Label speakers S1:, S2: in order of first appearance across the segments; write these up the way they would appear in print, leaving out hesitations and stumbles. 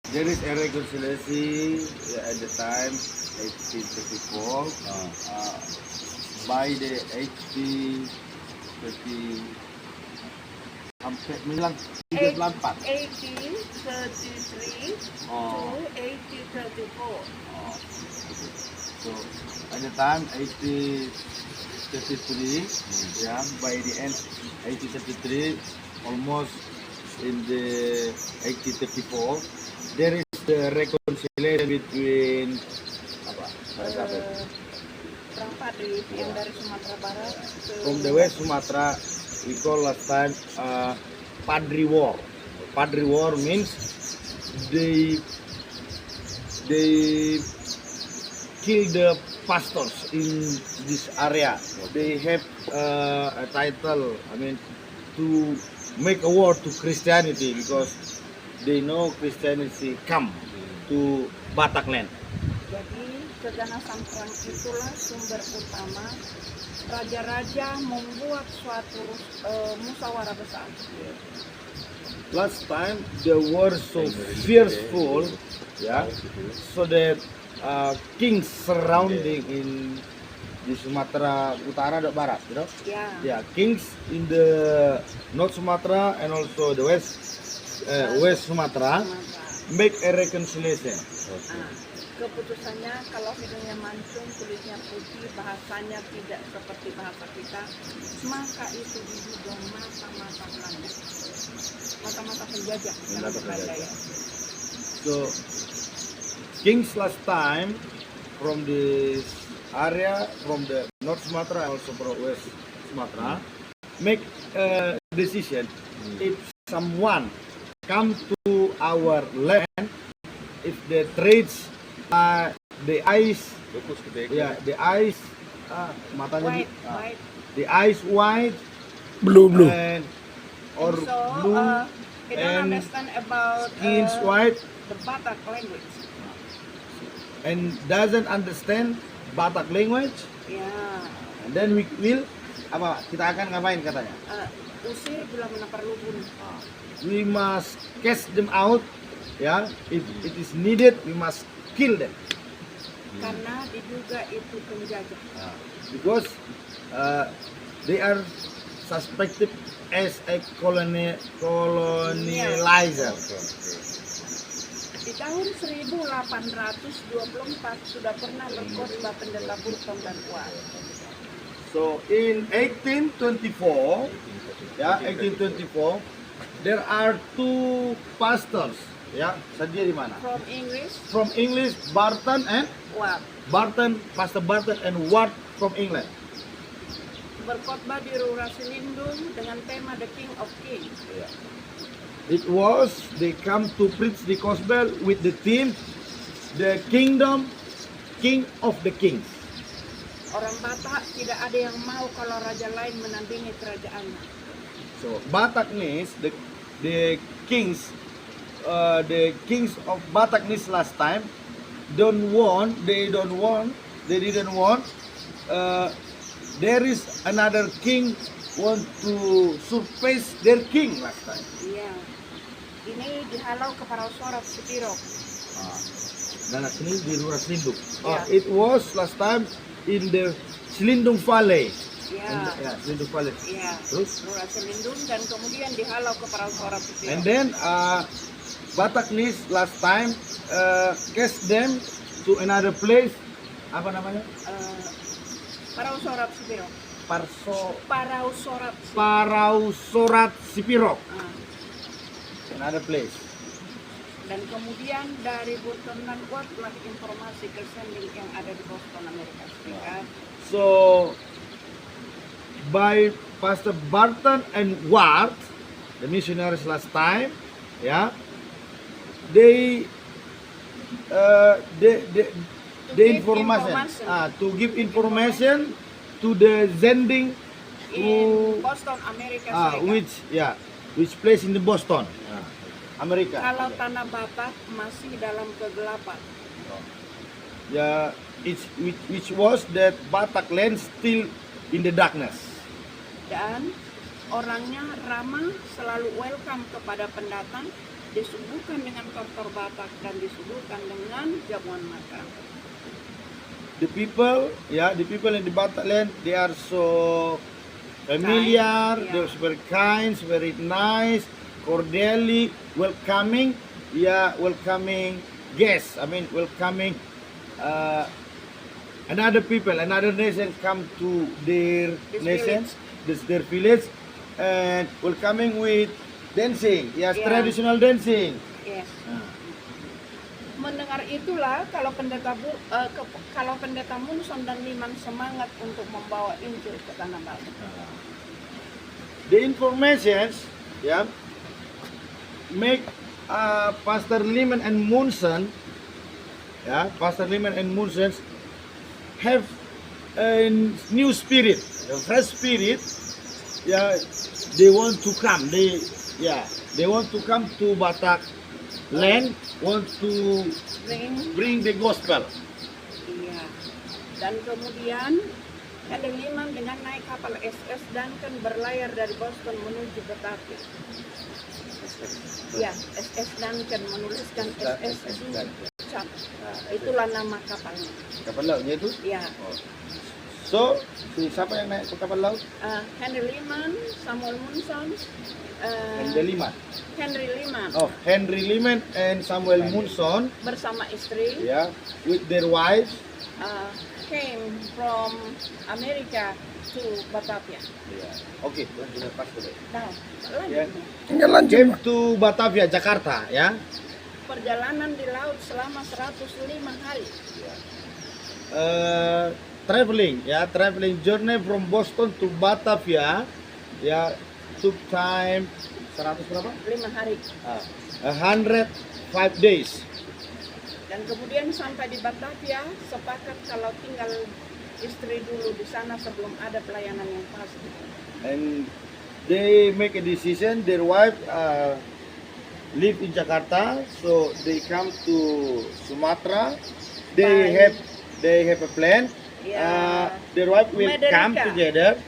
S1: There is a reconciliation at the time 1834 by the 1830 sampai bilang 34.
S2: 1833
S1: Oh.
S2: to 1834.
S1: So at the time 1833, yeah, by the end 1833, almost in the 1834, there is the reconciliation between apa?
S2: Berapa yang dari Sumatera Barat ke
S1: From the West Sumatra, we call last time Padri War. Padri War means they kill the pastors in this area. They have a title, I mean, to make a war to Christianity because they know Christianity come to Batak land.
S2: Jadi keganasan perang itulah sumber utama raja-raja membuat suatu musyawarah besar.
S1: Last time the war so fearful, yeah, so that kings surrounding in di Sumatera Utara dan Barat, you know?
S2: Ya.
S1: Yeah, kings in the North Sumatra and also the West Sumatra make a reconciliation.
S2: Keputusannya kalau hidungnya mancung, kulitnya putih, bahasanya tidak seperti bahasa kita, maka itu diduga mata-mata Belanda, mata-mata penjajah, bukan Belanda ya.
S1: So kings last time from this area, from the North Sumatra and also from West Sumatra, make a decision. If someone come to our land, if the trades the eyes, yeah, the eyes, matanya
S2: White.
S1: the eyes white,
S3: Blue.
S1: and or
S2: So,
S1: blue,
S2: he don't
S1: and
S2: understand about
S1: skins white,
S2: the Batak language.
S1: and doesn't understand Batak language,
S2: Ya,
S1: and then we will apa kita akan ngapain katanya?
S2: usir bila mana perlu bunuh.
S1: We must cast them out, yeah. If it is needed, we must kill them
S2: Karena diduga itu penjajah.
S1: because they are suspected as a colonializer.
S2: Di tahun 1824 sudah pernah berkhotbah pendeta Burton dan Kuat.
S1: So in 1824, yeah, 1824, there are two pastors, yeah, sadia di mana?
S2: From English,
S1: Barton and
S2: Kuat.
S1: Pastor Barton and Ward from England.
S2: Berkhotbah di Rurasilindung dengan tema The King of Kings.
S1: It was they come to preach the gospel with the theme, the kingdom, king of the kings.
S2: Orang Batak tidak ada yang mau kalau raja lain menandingi kerajaannya.
S1: So Bataknis, the kings of Bataknis last time they didn't want. There is another king want to surpass their king last time.
S2: Iya. Ini dihalau ke Parausorat Sipiro.
S1: Dan sini di Ruras Lindung.
S2: Yeah.
S1: It was last time in the Selindung Valley.
S2: Iya.
S1: Ya, Selindung Valley.
S2: Iya.
S1: Terus?
S2: Rurasilindung dan kemudian dihalau ke Parausorat Sipiro.
S1: And then Bataknis last time cast them to another place. Apa namanya?
S2: Parausorat Sipiro. Parausorat Sipiro.
S1: Parausorat Sipiro.
S2: Ah.
S1: Another place.
S2: Dan kemudian dari Burton dan Kuat lah informasi ke sending yang ada di Boston, Amerika Serikat.
S1: So by Pastor Barton and Ward, the missionaries last time, yeah, they to give information to the sending
S2: In Boston, Amerika Serikat.
S1: which place in the Boston, Amerika.
S2: Kalau tanah Batak masih dalam kegelapan.
S1: Yeah, which was that Batak land still in the darkness.
S2: Dan orangnya ramah, selalu welcome kepada pendatang. disuguhkan dengan tortor Batak dan disuguhkan dengan jamuan makan.
S1: The people in the Batak land, they are so familiar,
S2: Kind, yeah.
S1: they're very kind, very nice, cordially welcoming, welcoming guests. I mean, welcoming another people, another nation come to their
S2: This
S1: nation, their village, and welcoming with dancing, yes,
S2: Yeah.
S1: traditional dancing.
S2: Yes. Mendengar itulah kalau kalau pendeta Munson dan Liman semangat untuk membawa Injil ke tanah Batak.
S1: The informations, make Pastor Liman and Munson, have a new spirit, a fresh spirit. They want to come. They want to come to Batak land, want to bring the gospel.
S2: Iya. Dan kemudian Henry Liman dengan naik kapal SS Duncan berlayar dari Boston menuju Batavia. Ya, SS Duncan menuliskan SS itu cap. Itulah nama kapalnya.
S1: Kapal lautnya itu?
S2: Ya.
S1: So, siapa yang naik ke kapal laut?
S2: Henry Liman, Samuel Munson,
S1: Henry Liman.
S2: Henry Liman
S1: Oh, Henry Liman and Samuel Munson,
S2: bersama istri
S1: with their wives.
S2: came from America to Batavia.
S1: Oke, lanjut Pastor.
S2: Nah,
S3: Lanjut.
S1: Came to Batavia, Jakarta,
S2: perjalanan di laut selama 105 hari.
S1: Traveling journey from Boston to Batavia, took time 100 berapa?
S2: 5 hari.
S1: 105 days.
S2: Dan kemudian sampai di Batavia, sepakat kalau tinggal istri dulu di sana sebelum ada pelayanan yang pasti.
S1: And they make a decision. Their wife live in Jakarta, so they come to Sumatra. They have a plan. Their wife will come together.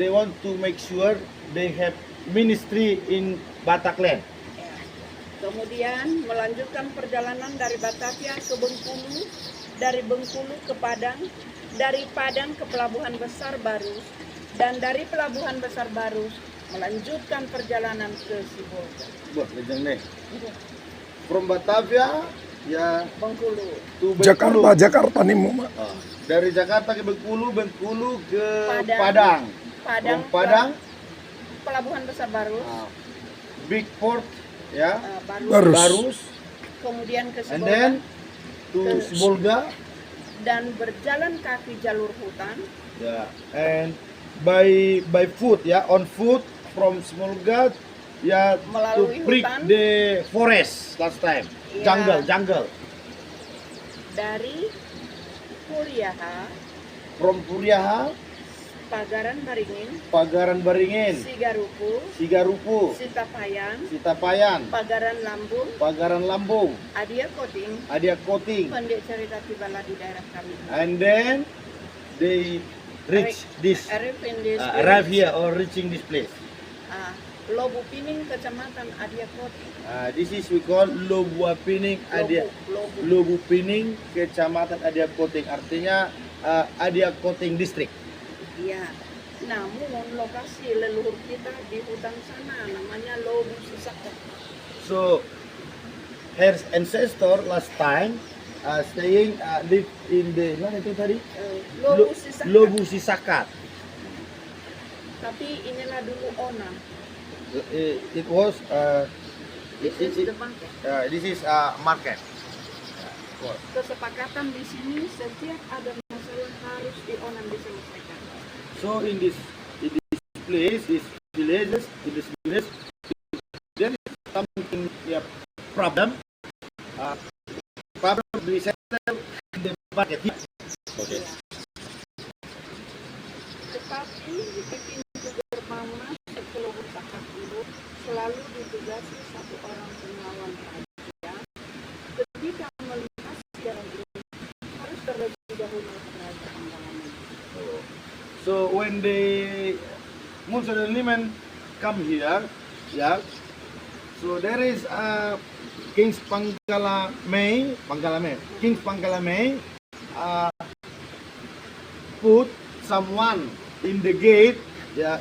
S1: They want to make sure they have ministry in Batak land.
S2: Kemudian melanjutkan perjalanan dari Batavia ke Bengkulu, dari Bengkulu ke Padang, dari Padang ke Pelabuhan Besar Barus, dan dari Pelabuhan Besar Barus melanjutkan perjalanan ke Sibolga.
S1: Wah, lejang deh. From Batavia,
S2: Bengkulu.
S1: to Bengkulu.
S3: Jakarta nih Mama.
S1: Dari Jakarta ke Bengkulu, Bengkulu ke
S2: Padang.
S1: From Padang,
S2: Pelabuhan Besar Barus,
S1: Big Port,
S3: Barus.
S2: kemudian ke
S1: and
S2: Sibolga,
S1: then to Sibolga,
S2: dan berjalan kaki jalur hutan,
S1: and by foot, on foot from Sibolga, to
S2: Melalui
S1: break
S2: hutan.
S1: the forest last time, jungle.
S2: Dari Puriaha,
S1: From Puriaha, Pagaran Baringin, Sigarupu, Sitapayan,
S2: Pagaran Lambung,
S1: Adia Koting,
S2: pendek cerita tibalah di daerah kami.
S1: and then they reach this, arrive here or reaching this place.
S2: Lobu Pining, Kecamatan Adia Koting.
S1: This is we call Lobuapining, Lobu Pining, Kecamatan Adia Koting, artinya Adia Koting District.
S2: Iya. Namun lokasi leluhur kita di hutan sana namanya Lobu Sisaka.
S1: So her ancestor last time staying live in the mana itu tadi?
S2: Lobu Sisaka.
S1: Lobu Sisakat.
S2: Tapi inilah dulu Ona.
S1: It was
S2: This is the market.
S1: this is market.
S2: Kesepakatan di sini setiap ada masalah harus di Onan diselesaikan.
S1: So in this place, this village, there is something problem. Problem we settle in the market. Okay.
S2: Tetapi di pintu gerbang masuk ke Lobu Sisaka itu selalu ditugasi satu orang pengawal raja. Ketika melihat sejarah ini harus terlebih dahulu ke kerajaan Balaman.
S1: So when the Munson and Liman come here, So there is King's King's Pangkalamay put someone in the gate,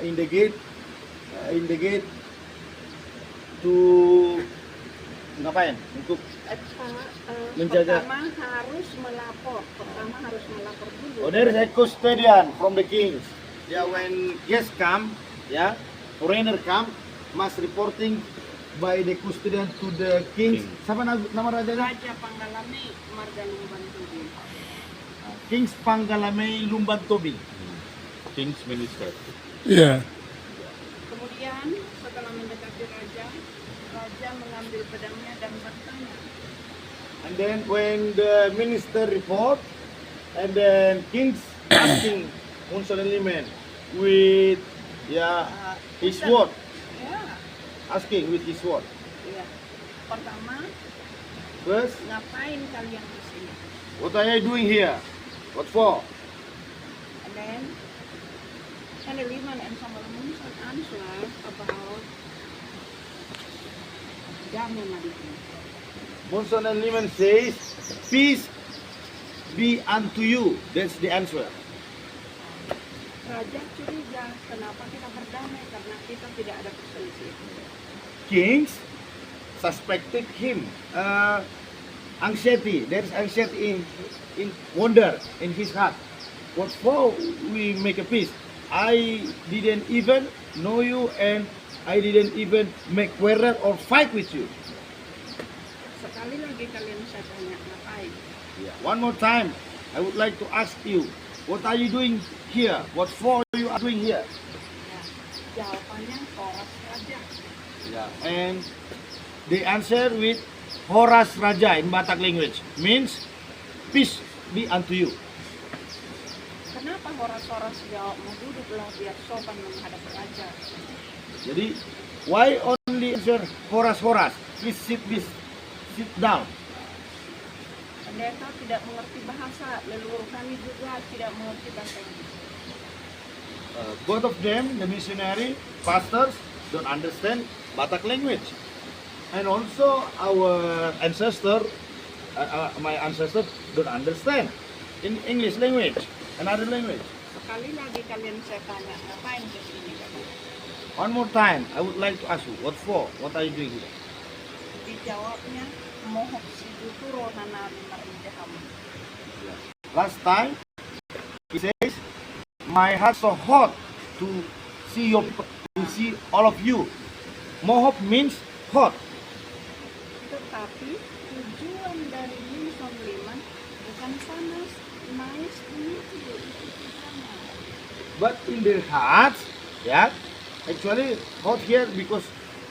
S1: in the gate to ngapain? Untuk menjaga.
S2: Pertama harus melapor dulu.
S1: Oh, there is a custodian from the kings. When guests come, foreigner come, must reporting by the custodian to the king. Siapa nama rajanya?
S2: Raja Pangkalamay Marga Lumbantobi.
S1: King's Pangkalamay Lumbantobi.
S4: King's Minister.
S3: Iya.
S2: Kemudian setelah mendekati raja mengambil pedangnya dan bertanya.
S1: And then when the minister report, and then king's asking Munson with his word,
S2: Ya,
S1: asking with his word.
S2: iya. Pertama,
S1: First,
S2: ngapain kalian di sini?
S1: what are you doing here? What for?
S2: And then Liman and Solomon answer about damai Madinah.
S1: Munson and Liman says, peace be unto you. That's the answer.
S2: Raja curiga, kenapa kita berdamai? Karena kita tidak ada perselisihan.
S1: Kings suspected him anxiety. There is anxiety in wonder in his heart. What for we make a peace? I didn't even know you, and I didn't even make quarrel or fight with you.
S2: Sekali lagi kalian saya tanya, ngapain?
S1: One more time, I would like to ask you, what are you doing here? What for you are doing here?
S2: Ya, jawabannya Horas Raja.
S1: And they answer with Horas Raja in Batak language, means peace be unto you.
S2: Kenapa Horas jawab mau duduklah biar sopan menghadap raja?
S1: Jadi, why only answer Horas? Please sit down.
S2: Pendeta tidak mengerti bahasa, leluhur kami juga tidak mengerti bahasa Inggris.
S1: Both of them, the missionary, pastors, don't understand Batak language. And also our my ancestors don't understand in English language, another language.
S2: Sekali lagi kalian saya tanya, ngapain ke sini?
S1: One more time, I would like to ask you, what for? What are you doing here?
S2: Dijawabnya, mohok si juturo nanari marinjaham.
S1: Last time, he says, my heart so hot to see all of you. Mohop means hot.
S2: Tetapi tujuan dari Munson Liman bukan panas, nice to meet you.
S1: But in their hearts, actually hot here because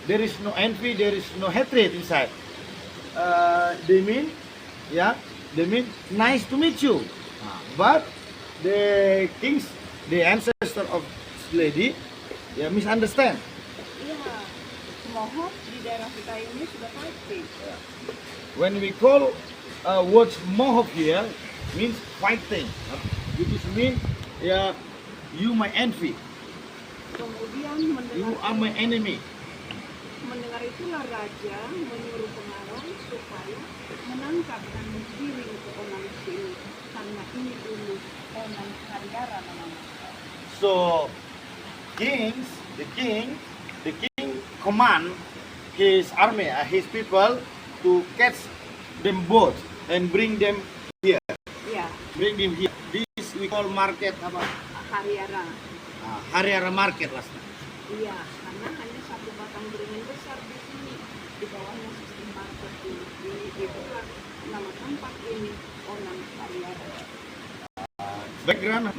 S1: there is no envy, there is no hatred inside. They mean nice to meet you. But the kings, the ancestor of this lady, misunderstand.
S2: Iya, mohok di daerah kita ini sudah pasti.
S1: When we call words mohop here, means fighting. It is mean, you my envy,
S2: Kemudian
S1: you are my enemy.
S2: mendengar itulah raja menyuruh pengawal supaya menangkap dan menggiring ke Onang sini karena ini dulu Onang Haryara namanya.
S1: So, the king command his army, his people to catch them both and bring them here.
S2: Iya,
S1: Bring them here. This we call market apa?
S2: Haryara.
S1: Haryara market last time.
S2: Iya, karena hanya satu batang beringin besar di sini, di bawahnya sistem market ini. Itulah nama tempat ini Onang Haryara.
S1: Background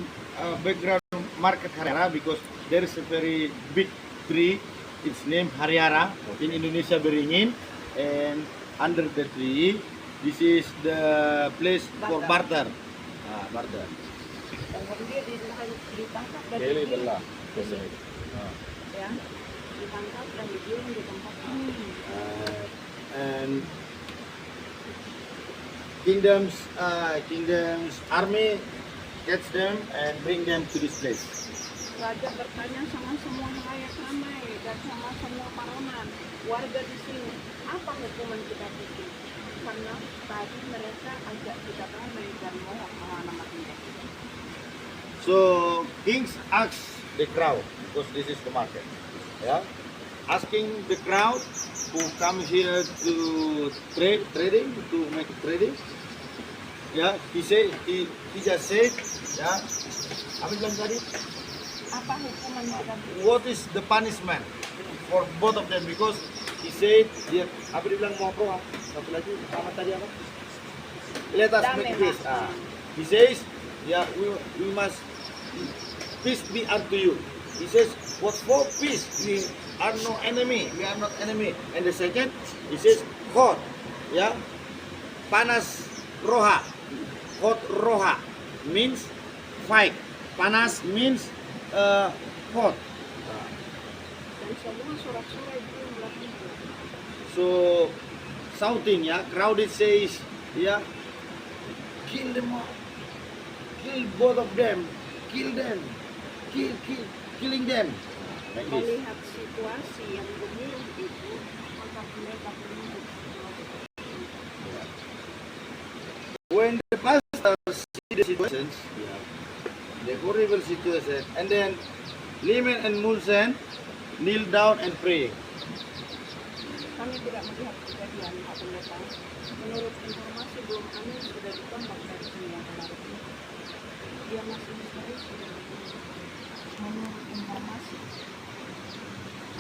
S1: market Haryara because there is a very big tree. It's named Haryara in Indonesia Beringin, and under the tree, this is the place for barter. Barter.
S2: Dan kemudian ditangkap dan
S4: Daily
S2: digiring.
S4: belah.
S2: Ya, ditangkap dan digiring di tempat ini.
S1: And kingdom's army catch them and bring them to this place.
S2: Raja bertanya sama semua halayak ramai dan sama semua paronan warga di sini, apa hukuman kita bikin? Karena tadi mereka ajak kita ramai dan mohon mati kita.
S1: So kings ask the crowd because this is the market. Yeah, asking the crowd who come here to trading to make trading. Yeah, he just said, yeah. Apa bilang tadi?
S2: Apa hukuman kita bikin?
S1: What is the punishment for both of them? Because he said dia apa dia bilang mau apa? Satu lagi sama tadi apa? Let us
S2: Damai,
S1: make peace.
S2: Mas.
S1: He says, yeah, we must peace be unto you. He says, what for peace? We are no enemy. We are not enemy. And the second, he says, hot, yeah, panas roha. Hot roha means fight. Panas means hot.
S2: Dan semua surat-surat itu melakukan.
S1: So shouting, yeah, crowded says, yeah, kill them all, kill both of them, kill them, killing them. Like this.
S2: Melihat situasi yang buruk itu, maka mereka berhenti.
S1: When the pastors see the situations, yeah, the horrible situation, and then Liman and Mulsen kneel down and pray.
S2: Kami tidak melihat kejadian Pak Pendeta. Menurut informasi belum kami sudah ditembak dari sini yang kemarin. Dia masih misteri sudah ditembak. Menurut informasi,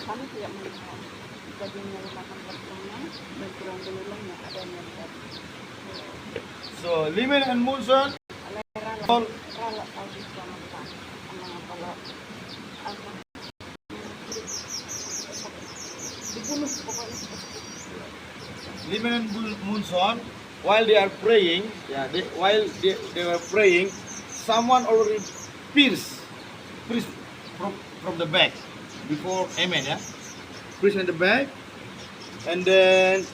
S2: kami tidak melihat kejadian yang makan bersama dan kurang belulangnya ada yang melihat.
S1: So Liman and Mulsen all
S2: Rala tahu diselamatkan. Kalau apa dibunuh pokoknya.
S1: Liman and Mulson, while they are praying, yeah, while they were praying, someone already pierced from the back before amen, yeah, pierced in the back, and then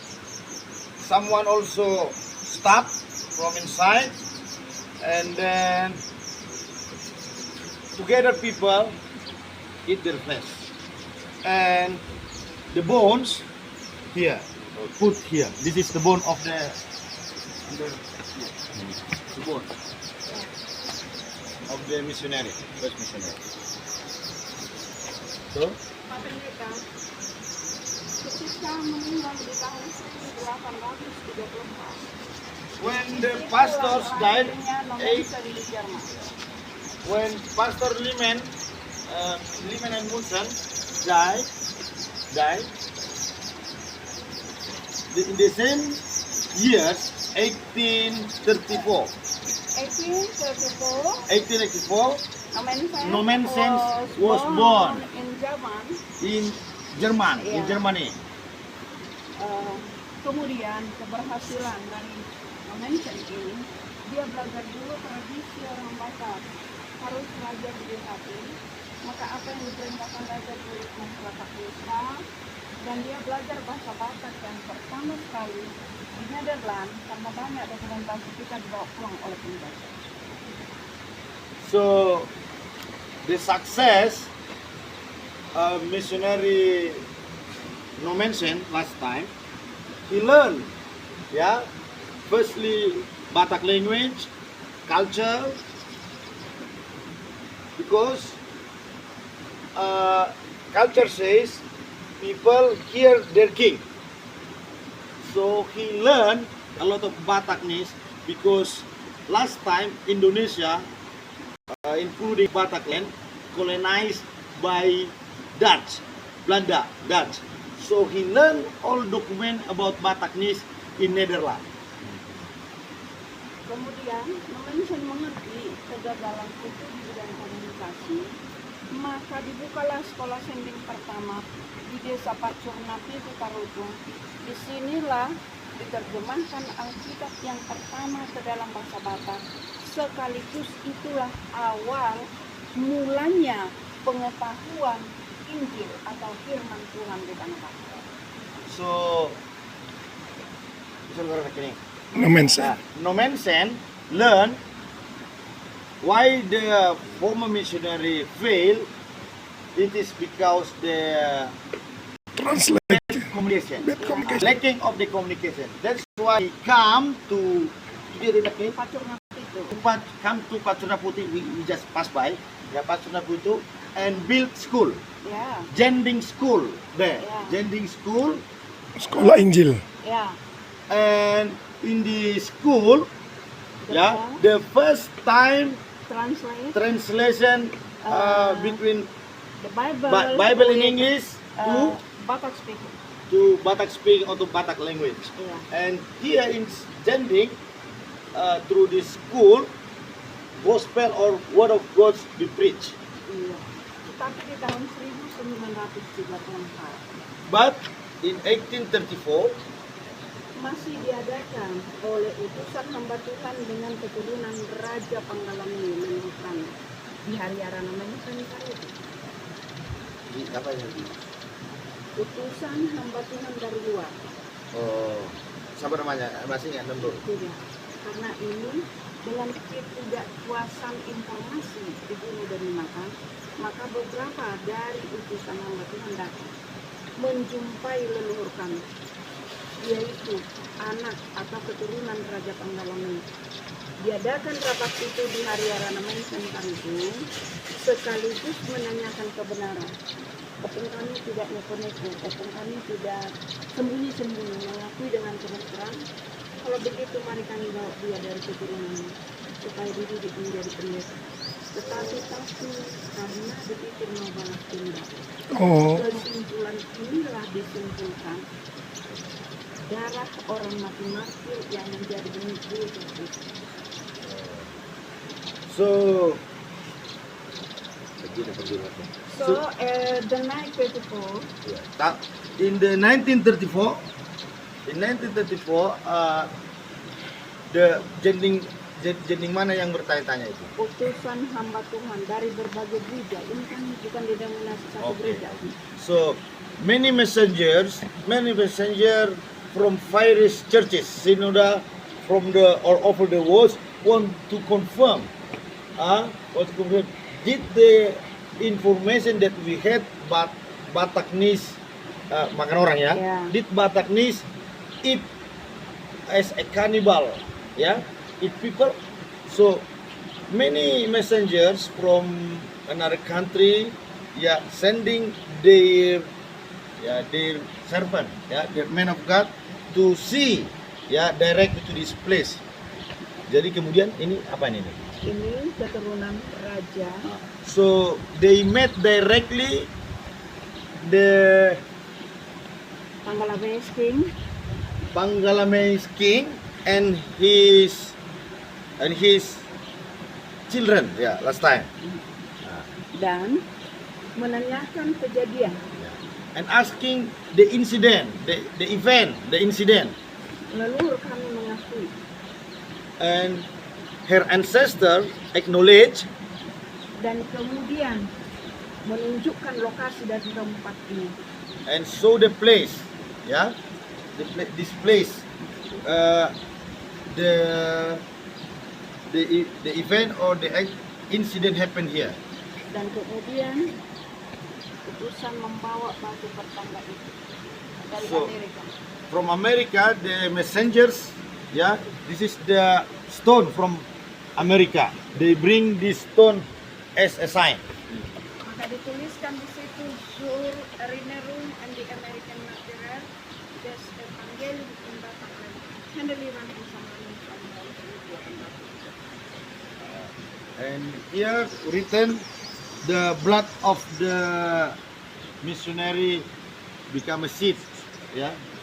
S1: someone also stabbed from inside, and then together people eat their flesh, and the bones here. Put here. This is the bone of the bone of the missionary, first missionary. So,
S2: Pak Pendeta, ketika meninggal di tahun 1834,
S1: when the pastors died, when Pastor Liman and Mulsen died, in the same years, 1834,
S2: 1834,
S1: Nomensen was born
S2: in Jerman.
S1: in Jerman, in
S2: Yeah.
S1: Germany.
S2: Kemudian keberhasilan dari Nomensen ini, dia belajar dulu tradisi orang Batak, harus belajar di hati. Maka apa yang diperintahkan raja dulu masyarakat desa, dan dia belajar bahasa Batak yang pertama sekali di Nederland karena banyak dokumentasi kita dibawa pulang oleh penjajah.
S1: So the success missionary Nomensen last time, he learned, yeah, firstly Batak language, culture, because culture says people hear their king. So he learned a lot of Batakness because last time Indonesia, including Batakland, colonized by Dutch, Belanda, Dutch. So he learned all document about Batakness in Netherlands.
S2: Kemudian Nomensen mengerti kegagalan itu di bidang komunikasi, maka dibukalah sekolah sending pertama di desa Pacurnati Tarutung. Disinilah diterjemahkan Alkitab yang pertama ke dalam bahasa Batak. Sekaligus itulah awal mulanya pengetahuan Injil atau firman Tuhan di tanah Batak.
S1: So,
S3: Nomensen.
S1: Nomensen learned why the former missionary failed? It is because the
S3: Translate.
S1: communication,
S3: Bad communication.
S1: lacking of the communication. That's why he come to
S2: Pacurna itu.
S1: come to Patsuna Putih. We just pass by, Patsuna Putih, and build school,
S2: Ya,
S1: Jending School there,
S2: Yeah.
S1: Jending School,
S3: Sekolah Injil.
S2: ya.
S1: and in the school,
S2: The
S1: the first time
S2: translate
S1: translation between
S2: the Bible.
S1: Bible in
S2: with,
S1: English
S2: Batak speaking.
S1: to Batak speaking or to Batak language.
S2: Ya.
S1: And here in Jending, through this school, gospel or word of God be preached.
S2: Iya. Tetapi di tahun 1934
S1: But in 1834,
S2: masih diadakan oleh utusan hamba Tuhan dengan keturunan Raja Panggalame menemukan di Hariara namanya kan itu.
S1: apa ini?
S2: Utusan hamba Tuhan dari luar.
S1: Oh, siapa namanya? Masih nggak nembur.
S2: Tidak. Karena ini dengan ketidakpuasan informasi dibunuh dan dimakan, maka beberapa dari utusan hamba Tuhan datang menjumpai leluhur kami, yaitu anak atau keturunan Raja Panggalame. Diadakan rapat itu di Hariara namanya itu sekaligus menanyakan kebenaran. Opung kami tidak neko-neko, opung kami tidak sembunyi-sembunyi, mengakui dengan terus terang. Kalau begitu mari kami bawa dia dari keturunannya supaya dididik menjadi pendeta. Tetapi karena berpikir mau balas dendam.
S3: Oh,
S2: Kesimpulan inilah disimpulkan darah orang mati martir yang menjadi benih Kristus.
S1: So,
S2: The night 24,
S1: in the 1934, the Jending mana yang bertanya-tanya itu?
S2: utusan hamba Tuhan dari berbagai gereja. Ini kan bukan denominasi satu
S1: Okay.
S2: gereja.
S1: So, many messenger from various churches, synoda from the all over the world want to confirm. Did the information that we had Bataknis makan orang ya?
S2: Yeah.
S1: Did Bataknis eat as a cannibal? Eat people? So many messengers from another country, sending their servant, their men of God to see, directly to this place. Jadi kemudian ini apa ini?
S2: Ini keturunan raja.
S1: So they met directly the
S2: Panggalame King
S1: Panggalame king and his children, last time,
S2: dan menanyakan kejadian.
S1: and asking the incident, the incident,
S2: Leluhur kami mengakui
S1: and her ancestor acknowledge,
S2: dan kemudian menunjukkan lokasi dari tempat ini.
S1: and show the place, this place, the event or the incident happened here.
S2: Dan kemudian utusan membawa batu pertanda itu dari
S1: So,
S2: Amerika.
S1: From America, the messengers, this is the stone from America. They bring this stone as a sign.
S2: Maka dituliskan di situ Sur Erinerum and the American Material des Evangelium in Bataklan. Handeliran bersama
S1: And here written, the blood of the missionary become a seed,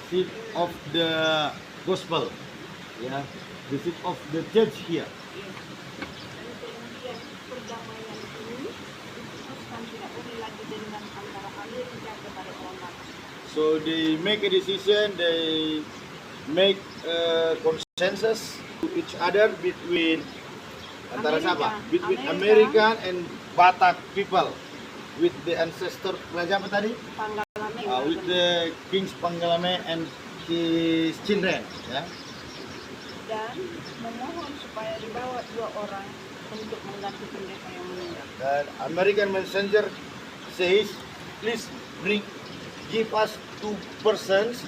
S1: seed of the gospel, the seed of the church here.
S2: Dan kemudian perdamaian ini diputuskan tidak boleh lagi dengan antara Amerika kepada orang Batak.
S1: So they make a decision, they make a consensus to each other between antara siapa? Between American and Batak people with the ancestor raja apa tadi?
S2: Panggalame.
S1: With the King's Panggalame and his children,
S2: Dan memohon supaya dibawa dua orang untuk mengganti pendeta yang meninggal.
S1: The American messenger says, please give us 2 persons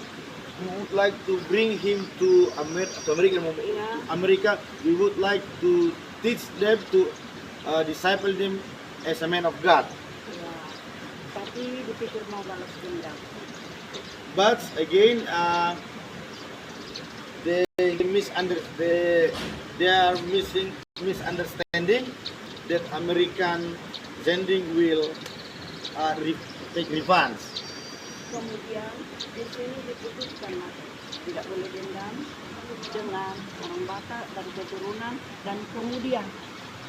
S1: who would like to bring him to America. We would like to teach them to disciple them as a man of God.
S2: Ya, tapi dipikir mau balas dendam.
S1: But again, they are misunderstanding that American sending will take revenge.
S2: Kemudian di sini diputuskan Mas, tidak boleh dendam dengan orang Batak dan keturunan, dan kemudian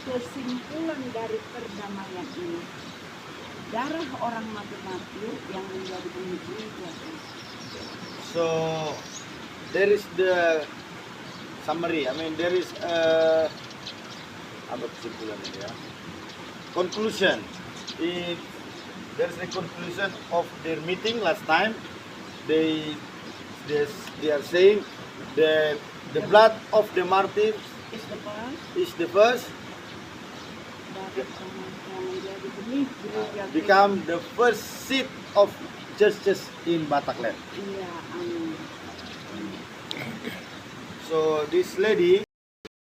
S2: kesimpulan dari perdamaian ini, darah orang mati-mati yang menjadi pemicu buat Yesus.
S1: So there is the summary. I mean there is apa kesimpulannya ya? Conclusion. There's a conclusion of their meeting last time. They are saying that the blood of the martyrs
S2: Is the past
S1: is the first
S2: dari orang yang menjadi benih gereja.
S1: become the first seed of churches in Batakland.
S2: Iya, amin.
S1: So this lady